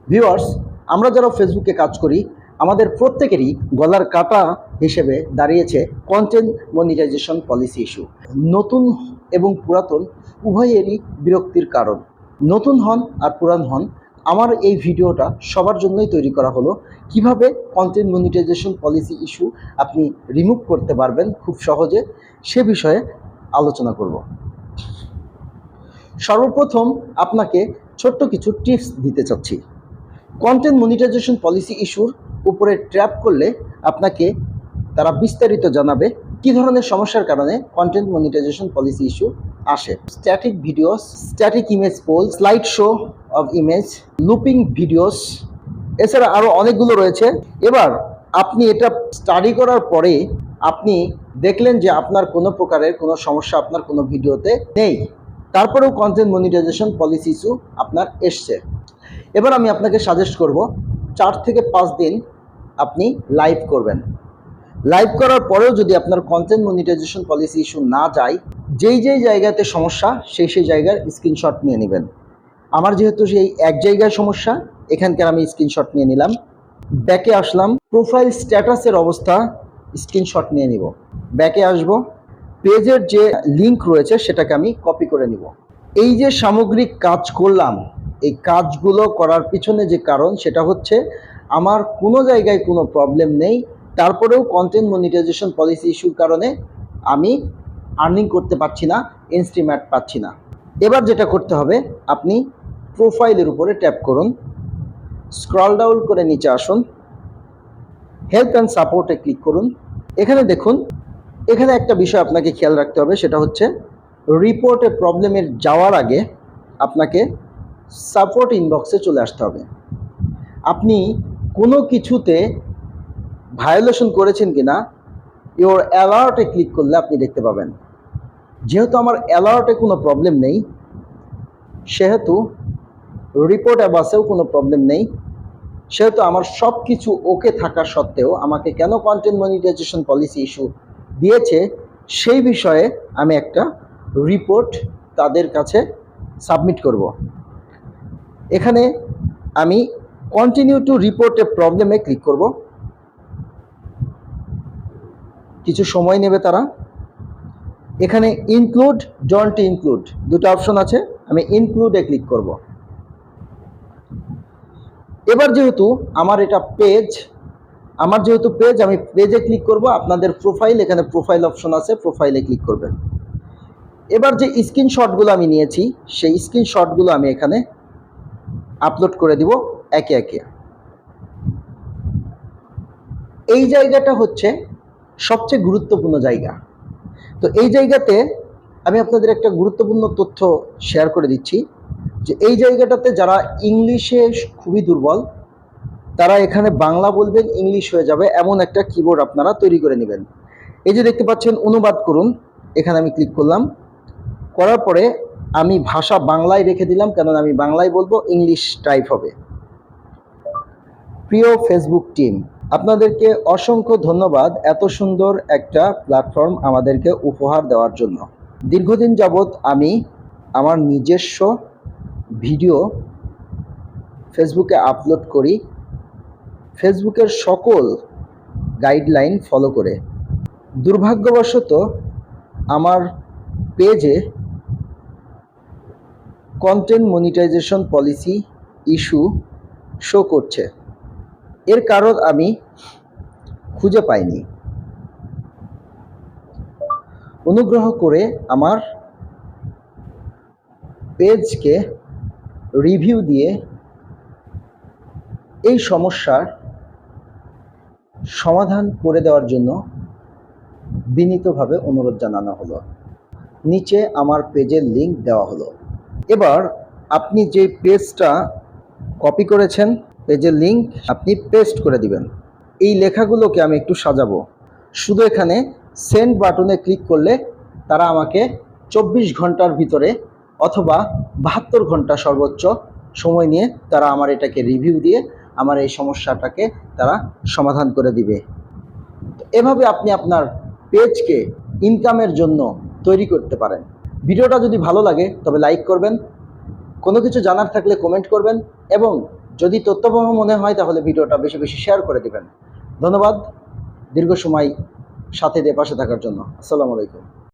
Viewers, আমরা যারা ফেসবুকে কাজ করি আমাদের প্রত্যেকেরই গলার কাটা হিসেবে দাঁড়িয়েছে কন্টেন্ট মনিটাইজেশন পলিসি ইস্যু। নতুন এবং পুরাতন উভয়েরই বিরক্তির কারণ। নতুন হন আর পুরান হন, আমার এই ভিডিওটা সবার জন্যই তৈরি করা হলো কিভাবে কন্টেন্ট মনিটাইজেশন পলিসি ইস্যু আপনি রিমুভ করতে পারবেন খুব সহজে, সে বিষয়ে আলোচনা করব। সর্বপ্রথম আপনাকে ছোট্ট কিছু টিপস দিতে চাচ্ছি। কন্টেন্ট মনিটাইজেশন পলিসি ইস্যুর উপরে ট্র্যাপ করলে আপনাকে তারা বিস্তারিত জানাবে কী ধরনের সমস্যার কারণে কন্টেন্ট মনিটাইজেশন পলিসি ইস্যু আসে। Static videos, static image poll, slide show of image, looping videos, এছাড়া আরও অনেকগুলো রয়েছে। এবার আপনি এটা স্টাডি করার পরে আপনি দেখলেন যে আপনার কোনো প্রকারের কোনো সমস্যা আপনার কোনো ভিডিওতে নেই, তারপরেও কন্টেন্ট মনিটাইজেশন পলিসি ইস্যু আপনার এসছে। এবার আমি আপনাকে সাজেস্ট করব 4 থেকে 5 দিন আপনি লাইভ করবেন। লাইভ করার পরেও যদি আপনার কন্টেন্ট মনিটাইজেশন পলিসি ইস্যু না যায়, যেই জায়গাতে সমস্যা সেই জায়গার স্ক্রিনশট নিয়ে নেবেন। আমার যেহেতু সেই এক জায়গায় সমস্যা, এখানকার আমি স্ক্রিনশট নিয়ে নিলাম। ব্যাকে আসলাম, প্রোফাইল স্ট্যাটাসের অবস্থা স্ক্রিনশট নিয়ে নিব। ব্যাকে আসব, পেজের যে লিঙ্ক রয়েছে সেটাকে আমি কপি করে নিব। এই যে সামগ্রিক কাজ করলাম, এই কাজগুলো করার পিছনে যে কারণ সেটা হচ্ছে আমার কোনো জায়গায় কোনো প্রবলেম নেই, তারপরেও কন্টেন্ট মনিটাইজেশন পলিসি ইস্যুর কারণে আমি আর্নিং করতে পারছি না, ইনস্ট্রিম্যাট পাচ্ছি না। এবার যেটা করতে হবে, আপনি প্রোফাইলের উপরে ট্যাপ করুন, স্ক্রল ডাউন করে নিচে আসুন, হেল্প অ্যান্ড সাপোর্টে ক্লিক করুন। এখানে দেখুন, এখানে একটা বিষয় আপনাকে খেয়াল রাখতে হবে, সেটা হচ্ছে রিপোর্টে প্রবলেমের যাওয়ার আগে আপনাকে সাপোর্ট ইনবক্সে চলে আসতে হবে। আপনি কোনো কিছুতে ভায়োলেশন করেছেন কিনা ইওর অ্যালার্টে ক্লিক করলে আপনি দেখতে পাবেন। যেহেতু আমার অ্যালার্টে কোনো প্রবলেম নেই, সেহেতু রিপোর্ট অ্যাবাসেও কোনো প্রবলেম নেই, সেহেতু আমার সব কিছু ওকে থাকা সত্ত্বেও আমাকে কেন কন্টেন্ট মনিটাইজেশন পলিসি ইস্যু দিয়েছে সেই বিষয়ে আমি একটা রিপোর্ট তাদের কাছে সাবমিট করব। এখানে আমি কন্টিনিউ টু রিপোর্ট এ প্রবলেমে ক্লিক করব। কিছু সময় নেবে তারা। এখানে ইনক্লুড, ডোন্ট ইনক্লুড দুটো অপশন আছে, আমি ইনক্লুডে ক্লিক করব। এবার যেহেতু আমার এটা পেজ, আমি পেজে ক্লিক করব। আপনাদের প্রোফাইল, এখানে প্রোফাইল অপশন আছে, প্রোফাইলে ক্লিক করবেন। এবার যে স্ক্রিনশটগুলো আমি নিয়েছি সেই স্ক্রিনশটগুলো আমি এখানে আপলোড করে দিব একে একে। এই জায়গাটা হচ্ছে সবচেয়ে গুরুত্বপূর্ণ জায়গা। তো এই জায়গাতে আমি আপনাদের একটা গুরুত্বপূর্ণ তথ্য শেয়ার করে দিচ্ছি যে এই জায়গাটাতে যারা ইংলিশে খুবই দুর্বল তারা এখানে বাংলা বলবেন, ইংলিশ হয়ে যাবে এমন একটা কিবোর্ড আপনারা তৈরি করে নেবেন। এই যে দেখতে পাচ্ছেন অনুবাদ করুন, এখানে আমি ক্লিক করলাম। করার পরে আমি ভাষা বাংলায় রেখে দিলাম, কারণ আমি বাংলায় বলবো, ইংলিশ টাইপ হবে। প্রিয় ফেসবুক টিম, আপনাদেরকে অসংখ্য ধন্যবাদ এত সুন্দর একটা প্ল্যাটফর্ম আমাদেরকে উপহার দেওয়ার জন্য। দীর্ঘদিন যাবৎ আমি আমার নিজস্ব ভিডিও ফেসবুকে আপলোড করি, ফেসবুকের সকল গাইডলাইন ফলো করে। দুর্ভাগ্যবশত আমার পেজে content monetization policy issue show করছে। এর কারণ আমি খুঁজে পাইনি। অনুগ্রহ করে আমার পেজকে রিভিউ দিয়ে এই সমস্যার সমাধান করে দেওয়ার জন্য বিনীতভাবে অনুরোধ জানানো হলো। নিচে আমার পেজের লিংক দেওয়া হলো। এবার আপনি যে পেজটা কপি করেছেন, পেজের লিংক আপনি পেস্ট করে দিবেন। এই লেখাগুলোকে আমি একটু সাজাবো। শুধু এখানে সেন্ড বাটনে ক্লিক করলে তারা আমাকে 24 ঘন্টার ভিতরে অথবা 72 ঘন্টা সর্বোচ্চ সময় নিয়ে তারা আমার এটাকে রিভিউ দিয়ে আমার এই সমস্যাটাকে তারা সমাধান করে দিবে। এভাবে আপনি আপনার পেজকে ইনকামের জন্য তৈরি করতে পারেন। ভিডিওটা যদি ভালো লাগে তবে লাইক করবেন, কোনো কিছু জানার থাকলে কমেন্ট করবেন এবং যদি তথ্যবহ মনে হয় তাহলে ভিডিওটা বেশি বেশি শেয়ার করে দিবেন। ধন্যবাদ দীর্ঘ সময় সাথে দিয়ে পাশে থাকার জন্য। আসসালামু আলাইকুম।